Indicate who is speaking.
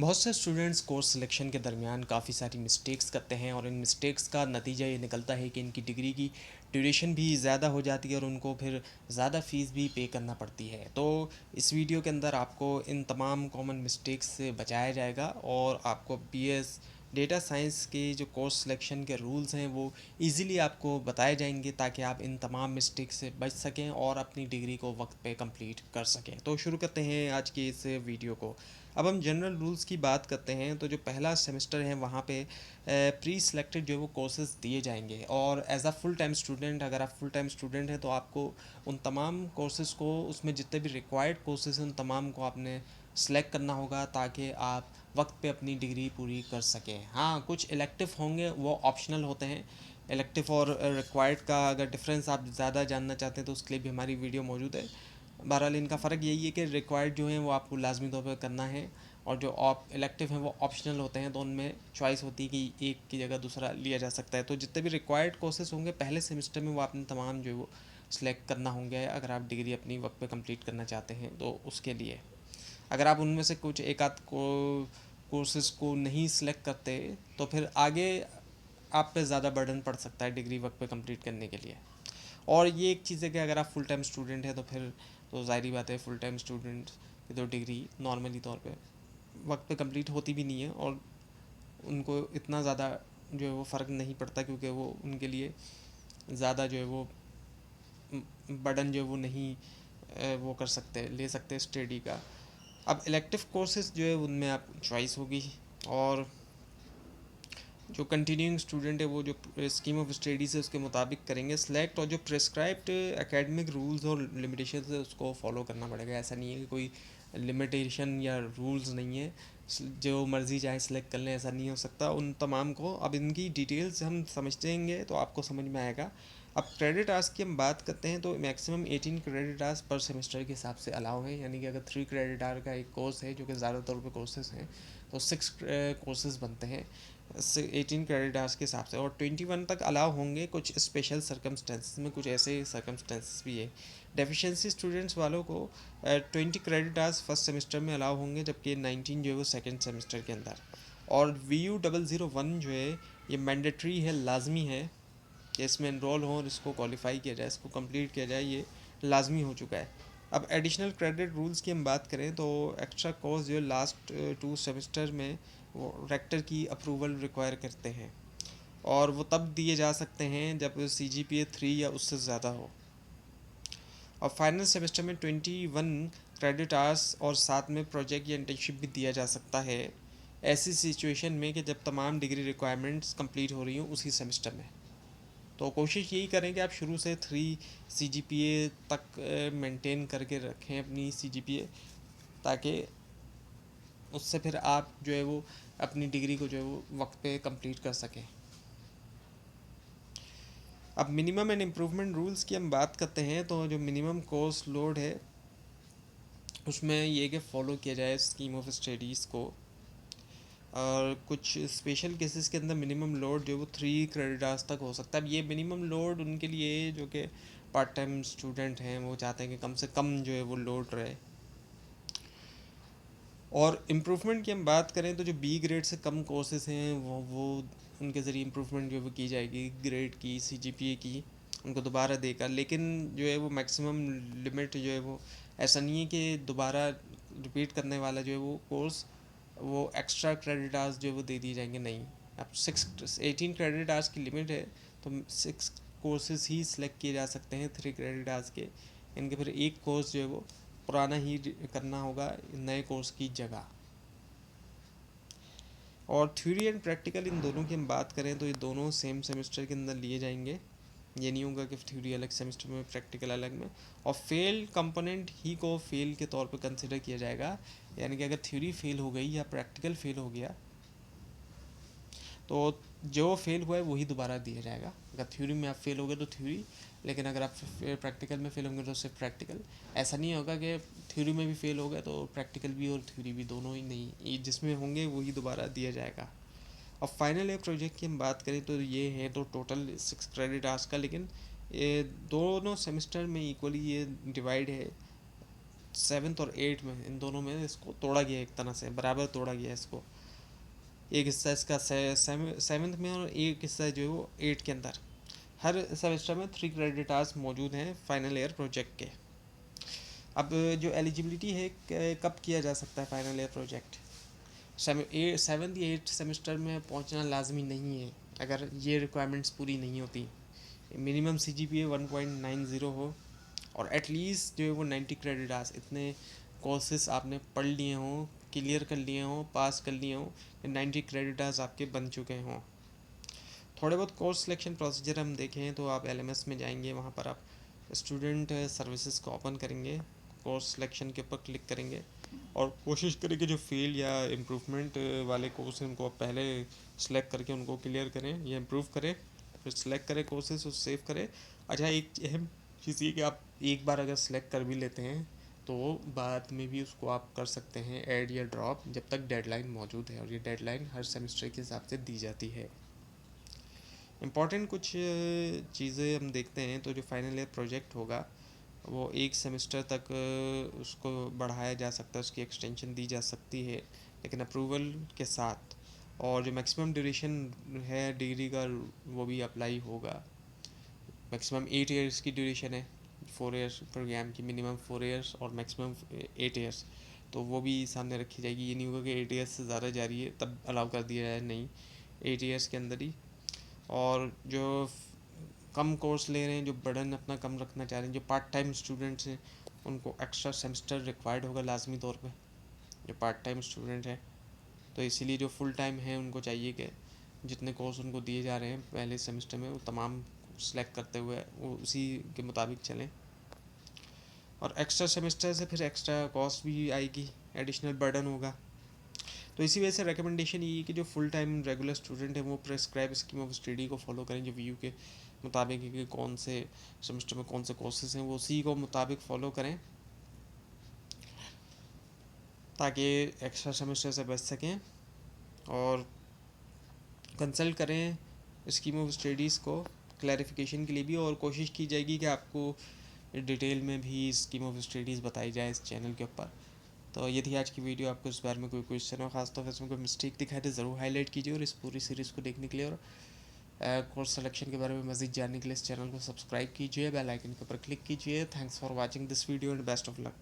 Speaker 1: बहुत से students course selection के दरमियान काफ़ी सारी मिस्टेक्स करते हैं और इन मिस्टेक्स का नतीजा ये निकलता है कि इनकी डिग्री की ड्यूरेशन भी ज़्यादा हो जाती है और उनको फिर ज़्यादा फ़ीस भी पे करना पड़ती है। तो इस वीडियो के अंदर आपको इन तमाम कॉमन मिस्टेक्स से बचाया जाएगा और आपको बीएस डेटा साइंस के जो कोर्स सिलेक्शन के रूल्स हैं वो इजीली आपको बताए जाएंगे ताकि आप इन तमाम मिस्टेक्स से बच सकें और अपनी डिग्री को वक्त पे कंप्लीट कर सकें। तो शुरू करते हैं आज के इस वीडियो को। अब हम जनरल रूल्स की बात करते हैं तो जो पहला सेमेस्टर है वहाँ पे प्री सिलेक्टेड जो है वो कोर्सेज दिए जाएंगे और as a full time student, अगर आप फुल टाइम स्टूडेंट हैं तो आपको उन तमाम कोर्सेज़ को, उसमें जितने भी रिक्वायर्ड कोर्सेज हैं उन तमाम को आपने सेलेक्ट करना होगा ताकि आप वक्त पे अपनी डिग्री पूरी कर सकें। हाँ, कुछ इलेक्टिव होंगे वो ऑप्शनल होते हैं। इलेक्टिव और रिक्वायर्ड का अगर डिफरेंस आप ज़्यादा जानना चाहते हैं तो उसके लिए भी हमारी वीडियो मौजूद है। बहरहाल इनका फ़र्क यही है कि रिक्वायर्ड जो है वो आपको लाजमी तौर पर करना है और जो इलेक्टिव हैं वो ऑप्शनल होते हैं, तो उनमें चॉइस होती है कि एक की जगह दूसरा लिया जा सकता है। तो जितने भी रिक्वायर्ड कोर्सेज होंगे पहले सेमेस्टर में वो आपने तमाम जो है वो सिलेक्ट करना होंगे अगर आप डिग्री अपनी वक्त पे कंप्लीट करना चाहते हैं। तो उसके लिए अगर आप उनमें से कुछ एक आध को कोर्सेज को नहीं सिलेक्ट करते तो फिर आगे आप पे ज़्यादा बर्डन पड़ सकता है डिग्री वक्त पे कंप्लीट करने के लिए। और ये एक चीज़ है कि अगर आप फुल टाइम स्टूडेंट हैं तो फिर तो ज़ाहिर बात है फुल टाइम स्टूडेंट की तो डिग्री नॉर्मली तौर पे वक्त पे कंप्लीट होती भी नहीं है और उनको इतना ज़्यादा जो है वो फ़र्क नहीं पड़ता क्योंकि वो उनके लिए ज़्यादा जो है वो बर्डन जो है वो नहीं वो कर सकते, ले सकते स्टडी का। अब इलेक्टिव कोर्सेज जो है उनमें आप चॉइस होगी और जो कंटिन्यूइंग स्टूडेंट है वो जो स्कीम ऑफ स्टडीज़ है उसके मुताबिक करेंगे सिलेक्ट, और जो प्रिस्क्राइब्ड एकेडमिक रूल्स और लिमिटेशन है उसको फॉलो करना पड़ेगा। ऐसा नहीं है कि कोई लिमिटेशन या रूल्स नहीं है, जो मर्ज़ी चाहे सिलेक्ट कर लें, ऐसा नहीं हो सकता उन तमाम को। अब इनकी डिटेल्स हम समझेंगे तो आपको समझ में आएगा। अब क्रेडिट आवर्स की हम बात करते हैं तो maximum 18 credit hours per semester के हिसाब से अलाउ है, यानी कि अगर 3 क्रेडिट आवर का एक कोर्स है जो कि ज़्यादातर पे कोर्सेज हैं तो 6 कोर्सेज बनते हैं 18 क्रेडिट आवर्स के हिसाब से, और 21 तक अलाउ होंगे कुछ स्पेशल सर्कमस्टेंसेस में। कुछ ऐसे सर्कमस्टेंसेस भी है डेफिशिएंसी स्टूडेंट्स वालों को 20 क्रेडिट आवर्स फर्स्ट सेमेस्टर में अलाउ होंगे जबकि 19 जो है वो सेकेंड सेमेस्टर के अंदर। और VU001 जो है ये मैंडेटरी है, लाजमी है कि इसमें इनरोल हो और इसको क्वालिफाई किया जाए, इसको कंप्लीट किया जाए, ये लाजमी हो चुका है। अब एडिशनल क्रेडिट रूल्स की हम बात करें तो एक्स्ट्रा कोर्स जो लास्ट 2 सेमेस्टर में वो रेक्टर की अप्रूवल रिक्वायर करते हैं और वो तब दिए जा सकते हैं जब CGPA 3 या उससे ज़्यादा हो। और फाइनल सेमेस्टर में 21 क्रेडिट आवर्स और साथ में प्रोजेक्ट या इंटर्नशिप भी दिया जा सकता है ऐसी सिचुएशन में कि जब तमाम डिग्री रिक्वायरमेंट्स कंप्लीट हो रही हों उसी सेमेस्टर में। तो कोशिश यही करें कि आप शुरू से 3 CGPA तक मेंटेन करके रखें अपनी CGPA, ताकि उससे फिर आप जो है वो अपनी डिग्री को जो है वो वक्त पे कंप्लीट कर सकें। अब मिनिमम एंड इम्प्रूवमेंट रूल्स की हम बात करते हैं तो जो मिनिमम कोर्स लोड है उसमें ये कि फ़ॉलो किया जाए स्कीम ऑफ स्टडीज़ को, और कुछ स्पेशल केसेस के अंदर मिनिमम लोड जो है वो 3 क्रेडिट आवर्स तक हो सकता है। अब ये मिनिमम लोड उनके लिए जो कि पार्ट टाइम स्टूडेंट हैं वो चाहते हैं कि कम से कम जो है वो लोड रहे। और इम्प्रूवमेंट की हम बात करें तो जो बी ग्रेड से कम कोर्सेज हैं वो उनके ज़रिए इम्प्रूवमेंट जो है वो की जाएगी, ग्रेड की, CGPA की उनको दोबारा देकर। लेकिन जो है वो मैक्सिमम लिमिट जो है वो ऐसा नहीं है कि दोबारा रिपीट करने वाला जो है वो कोर्स वो एक्स्ट्रा क्रेडिट आवर्स जो है वो दे दिए जाएंगे, नहीं। अब 18 क्रेडिट आवर्स की लिमिट है तो 6 कोर्सेज ही सिलेक्ट किए जा सकते हैं 3 क्रेडिट आवर्स के। इनके फिर एक कोर्स जो है वो पुराना ही करना होगा नए कोर्स की जगह। और थ्योरी एंड प्रैक्टिकल इन दोनों की हम बात करें तो ये दोनों सेम सेमेस्टर के अंदर लिए जाएंगे। ये नहीं होगा कि थ्योरी अलग सेमेस्टर में प्रैक्टिकल अलग में। और फेल कंपोनेंट ही को फेल के तौर पे कंसिडर किया जाएगा, यानी कि अगर थ्योरी फेल हो गई या प्रैक्टिकल फेल हो गया तो जो फेल हुआ है वही दोबारा दिया जाएगा। अगर थ्योरी में आप फेल हो गए तो थ्योरी, लेकिन अगर आप प्रैक्टिकल में फेल होंगे तो सिर्फ प्रैक्टिकल। ऐसा नहीं होगा कि थ्योरी में भी फेल हो गए तो प्रैक्टिकल भी और थ्योरी भी दोनों ही नहीं, ये जिसमें होंगे वही दोबारा दिया जाएगा। और फाइनल ईयर प्रोजेक्ट की हम बात करें तो ये है तो टोटल 6 क्रेडिट आवर्स का, लेकिन ये दोनों सेमेस्टर में इक्वली ये डिवाइड है सेवन्थ और एट में, इन दोनों में इसको तोड़ा गया है, एक तरह से बराबर तोड़ा गया है इसको। एक हिस्सा इसका सेवन्थ में और एक हिस्सा जो है वो एट के अंदर। हर सेमेस्टर में 3 क्रेडिट आवर्स मौजूद हैं फाइनल ईयर प्रोजेक्ट के। अब जो एलिजिबिलिटी है, कब किया जा सकता है फाइनल ईयर प्रोजेक्ट? सेवन्थ या एट्थ सेमेस्टर में पहुंचना लाजमी नहीं है अगर ये रिक्वायरमेंट्स पूरी नहीं होती। मिनिमम CGPA 1.90 हो और एटलीस्ट जो है वो 90 क्रेडिट आवर्स, इतने कोर्सेज आपने पढ़ लिए हों, क्लियर कर लिए हों, पास कर लिए हों, 90 क्रेडिट आवर्स आपके बन चुके हों। थोड़े बहुत कोर्स सिलेक्शन प्रोसीजर हम देखें तो आप LMS में जाएंगे, वहाँ पर आप स्टूडेंट सर्विसेज को ओपन करेंगे, कोर्स सिलेक्शन के ऊपर क्लिक करेंगे और कोशिश करेंगे जो फेल या इम्प्रूवमेंट वाले कोर्स हैं उनको आप पहले सेलेक्ट करके उनको क्लियर करें या इम्प्रूव करें, फिर सेलेक्ट करें कोर्सेज और सेव करें। अच्छा, एक अहम चीज़ ये कि आप एक बार अगर सेलेक्ट कर भी लेते हैं तो बाद में भी उसको आप कर सकते हैं ऐड या ड्रॉप, जब तक डेडलाइन मौजूद है, और ये डेडलाइन हर सेमेस्टर के हिसाब से दी जाती है। इम्पॉर्टेंट कुछ चीज़ें हम देखते हैं तो जो फाइनल ईयर प्रोजेक्ट होगा वो एक सेमेस्टर तक उसको बढ़ाया जा सकता है, उसकी एक्सटेंशन दी जा सकती है लेकिन अप्रूवल के साथ। और जो मैक्सिमम ड्यूरेशन है डिग्री का वो भी अप्लाई होगा। मैक्सिमम 8 ईयर्स की ड्यूरेशन है 4 ईयर्स प्रोग्राम की, मिनिमम 4 ईयर्स और मैक्सिमम 8 ईयर्स, तो वो भी सामने रखी जाएगी। ये नहीं होगा कि 8 ईयर्स से ज़्यादा जारी है तब अलाउ कर दिया जाए, नहीं, 8 ईयर्स के अंदर ही। और जो कम कोर्स ले रहे हैं, जो बर्डन अपना कम रखना चाह रहे हैं, जो पार्ट टाइम स्टूडेंट्स हैं, उनको एक्स्ट्रा सेमेस्टर रिक्वायर्ड होगा लाजमी तौर पे, जो पार्ट टाइम स्टूडेंट हैं। तो इसीलिए जो फुल टाइम है उनको चाहिए कि जितने कोर्स उनको दिए जा रहे हैं पहले सेमेस्टर में वो तमाम सेलेक्ट करते हुए वो उसी के मुताबिक चलें। और एक्स्ट्रा सेमेस्टर से फिर एक्स्ट्रा कॉस्ट भी आएगी, एडिशनल बर्डन होगा। तो इसी वजह से रिकमेंडेशन ये है कि जो फुल टाइम रेगुलर स्टूडेंट है वो प्रेस्क्राइब स्कीम ऑफ स्टडी को फॉलो करें, जो VU के मुताबिक है कि कौन से सेमेस्टर में कौन से कोर्सेज हैं वो उसी को मुताबिक फ़ॉलो करें ताकि एक्स्ट्रा सेमेस्टर से बच सकें। और कंसल्ट करें स्कीम ऑफ स्टडीज़ को क्लैरिफिकेशन के लिए भी, और कोशिश की जाएगी कि आपको डिटेल में भी स्कीम ऑफ स्टडीज़ बताई जाए इस चैनल के ऊपर। तो ये थी आज की वीडियो। आपको इस बारे में कोई क्वेश्चन हो, खासतौर पर इसमें कोई मिस्टेक दिखाए तो ज़रूर हाईलाइट कीजिए। और इस पूरी सीरीज़ को देखने के लिए और कोर्स सिलेक्शन के बारे में मज़ीद जानने के लिए इस चैनल को सब्सक्राइब कीजिए, बेल आइकन के ऊपर क्लिक कीजिए। Thanks for watching this video and best of luck.